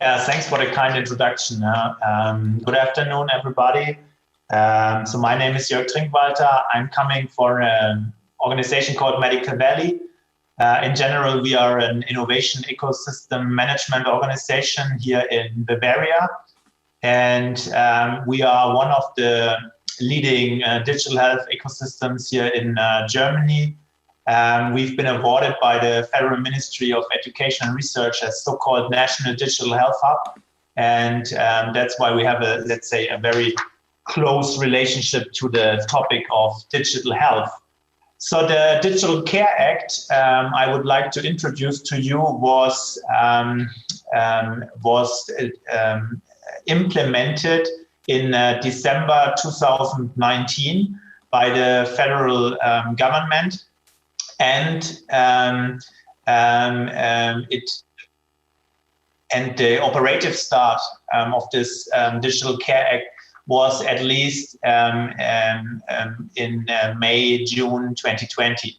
Thanks for the kind introduction. Good afternoon, everybody. So my name is Jorg Trinkwalter. I'm coming for an organization called Medical Valley. In general, we are an innovation ecosystem management organization here in Bavaria. And we are one of the leading digital health ecosystems here in Germany. We've been awarded by the Federal Ministry of Education and Research as so-called National Digital Health Hub. And that's why we have a very close relationship to the topic of digital health. So the Digital Care Act I would like to introduce to you was implemented in December 2019 by the federal government. And the operative start of this Digital Care Act was at least in May, June 2020.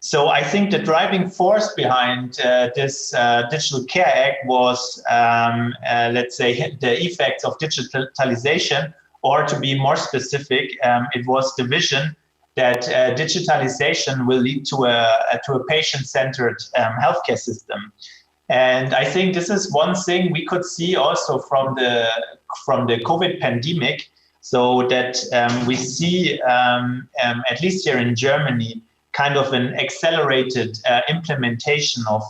So I think the driving force behind this Digital Care Act was, the effects of digitalization, or to be more specific, it was the vision that digitalization will lead to a patient-centered healthcare system. And I think this is one thing we could see also from the COVID pandemic, so that we see, at least here in Germany, kind of an accelerated implementation of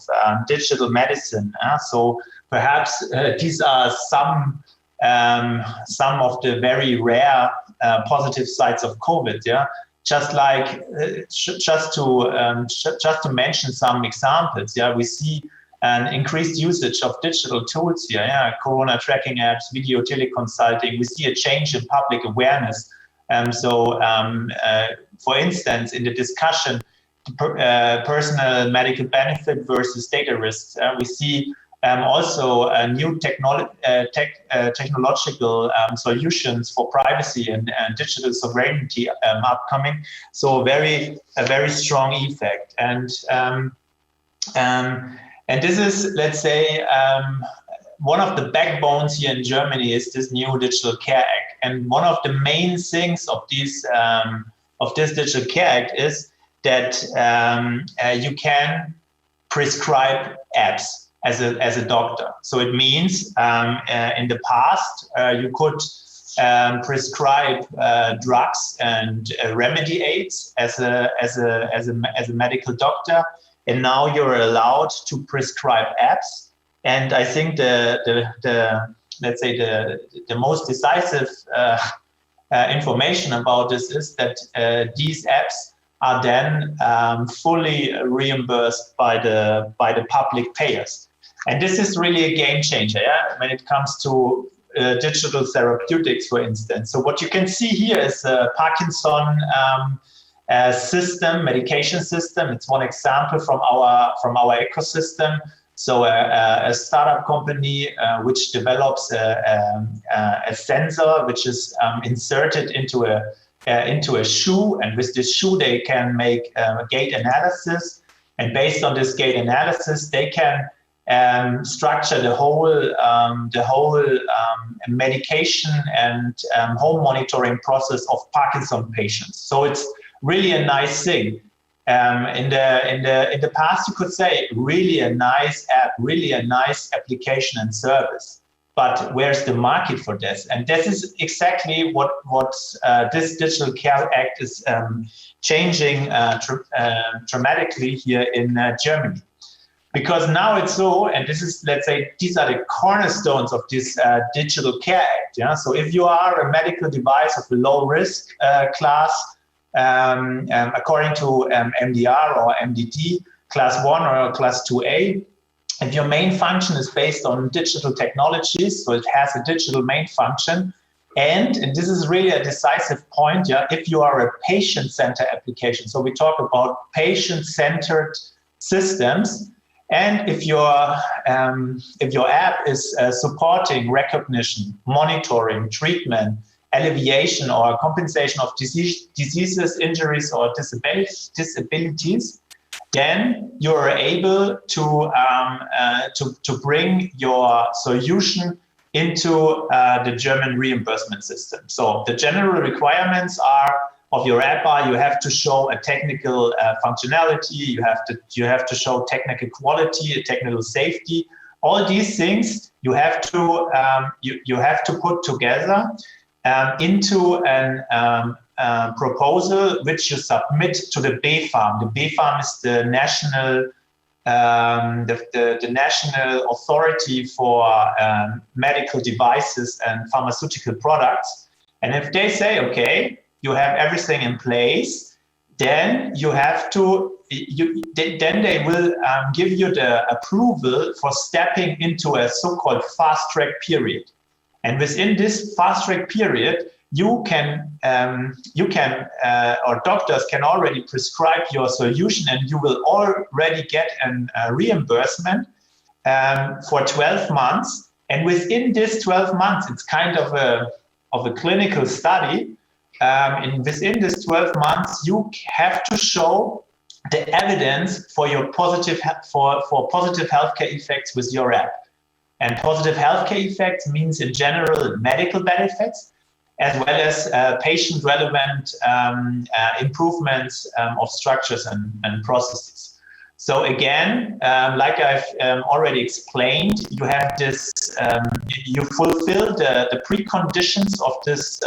digital medicine. So perhaps these are some of the very rare positive sides of COVID. Yeah. Just to mention some examples, we see an increased usage of digital tools here, Corona tracking apps, video teleconsulting. We see a change in public awareness. For instance, in the discussion, personal medical benefit versus data risks, we see also new technological solutions for privacy and digital sovereignty upcoming. So a very strong effect. And this is, let's say, one of the backbones here in Germany is this new Digital Care Act. And one of the main things of this Digital Care Act is that you can prescribe apps as a doctor. So it means in the past you could prescribe drugs and remedy aids as a medical doctor, and now you're allowed to prescribe apps. And I think the most decisive information about this is that these apps are then fully reimbursed by the public payers. And this is really a game changer when it comes to digital therapeutics, for instance. So what you can see here is a Parkinson medication system. It's one example from our ecosystem. So a startup company which develops a sensor which is inserted into a shoe, and with this shoe they can make gait analysis, and based on this gait analysis they can structure the whole medication and home monitoring process of Parkinson patients. So it's really a nice thing. In the past, you could say really a nice app, really a nice application and service. But where's the market for this? And this is exactly what this Digital Care Act is changing dramatically here in Germany. Because now it's so, and this is, let's say, these are the cornerstones of this Digital Care Act. Yeah? So if you are a medical device of a low risk class, according to MDR or MDD, class 1 or class 2A, if your main function is based on digital technologies, so it has a digital main function, and this is really a decisive point, if you are a patient-centered application, so we talk about patient-centered systems, and if your app is supporting recognition, monitoring, treatment, alleviation or compensation of diseases, injuries, or disabilities, then you are able to bring your solution into the German reimbursement system. So the general requirements of your app are: you have to show a technical functionality, you have to show technical quality, technical safety. All these things you have to put together into an proposal which you submit to the Beyhan. The Beyhan is the national the national authority for medical devices and pharmaceutical products. And if they say, okay, you have everything in place, then you have to, then they will give you the approval for stepping into a so-called fast-track period. And within this fast-track period, you can or doctors can already prescribe your solution, and you will already get a reimbursement for 12 months. And within this 12 months, it's kind of a clinical study. Within this 12 months, you have to show the evidence for your positive healthcare effects with your app. And positive healthcare effects means in general medical benefits, as well as patient-relevant improvements of structures and processes. So again, like I've already explained, you have this, you fulfill the preconditions of this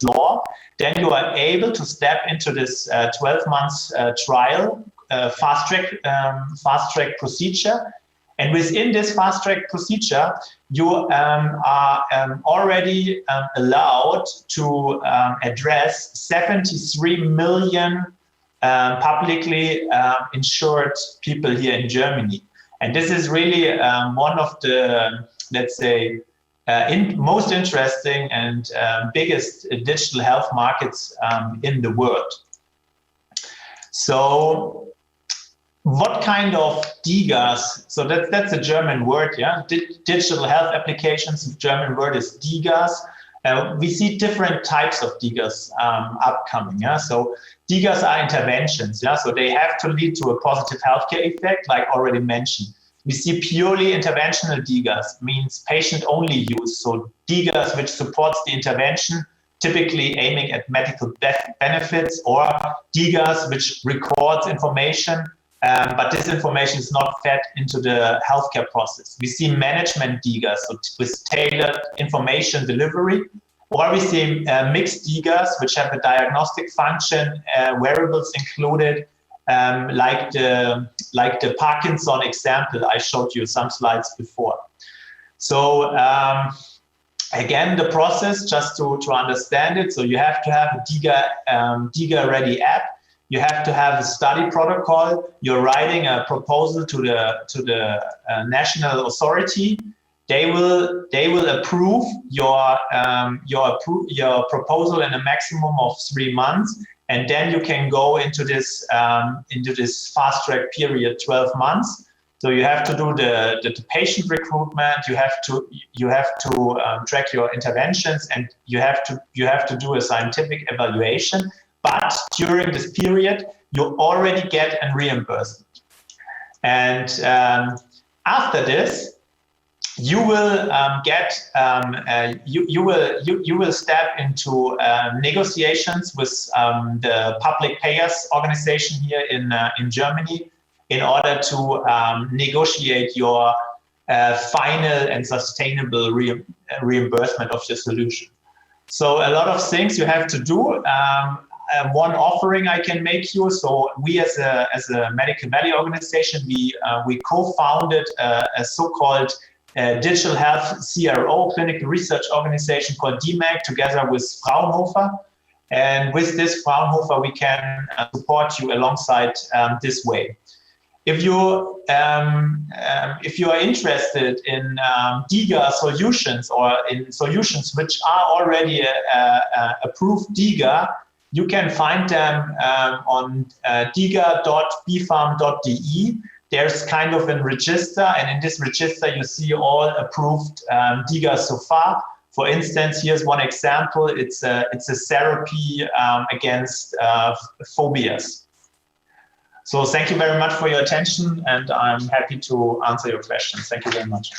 law, then you are able to step into this 12 months trial, fast-track procedure. And within this fast-track procedure, you are already allowed to address 73 million publicly insured people here in Germany. And this is really one of the, let's say, most interesting and biggest digital health markets in the world. So, what kind of DiGAs? So that's a German word, yeah. Digital health applications. The German word is DiGAs. We see different types of DiGAs upcoming. Yeah. So DiGAs are interventions. Yeah. So they have to lead to a positive healthcare effect, like already mentioned. We see purely interventional DiGAs, means patient-only use. So DiGAs which supports the intervention, typically aiming at medical benefits, or DiGAs which records information. But this information is not fed into the healthcare process. We see management DiGAs, so with tailored information delivery, or we see mixed DiGAs, which have a diagnostic function, wearables included, like the Parkinson example I showed you some slides before. So again, the process, just to understand it, so you have to have a DiGA-ready app. You have to have a study protocol. You're writing a proposal to the national authority. They will approve your proposal in a maximum of 3 months, and then you can go into this fast track period, 12 months. So you have to do the patient recruitment. You have to track your interventions, and you have to do a scientific evaluation. But during this period, you already get a reimbursement. And after this, you will you will step into negotiations with the public payers organization here in Germany in order to negotiate your final and sustainable reimbursement of your solution. So a lot of things you have to do. One offering I can make you. So we as a Medical Valley organization, we co-founded a so-called digital health CRO, clinical research organization called DMAG, together with Fraunhofer. And with this Fraunhofer, we can support you alongside this way. If you are interested in DiGA solutions, or in solutions which are already approved DiGA, you can find them on diga.bfarm.de. There's kind of a register, and in this register you see all approved DiGAs so far. For instance, here's one example. It's a therapy against phobias. So thank you very much for your attention, and I'm happy to answer your questions. Thank you very much.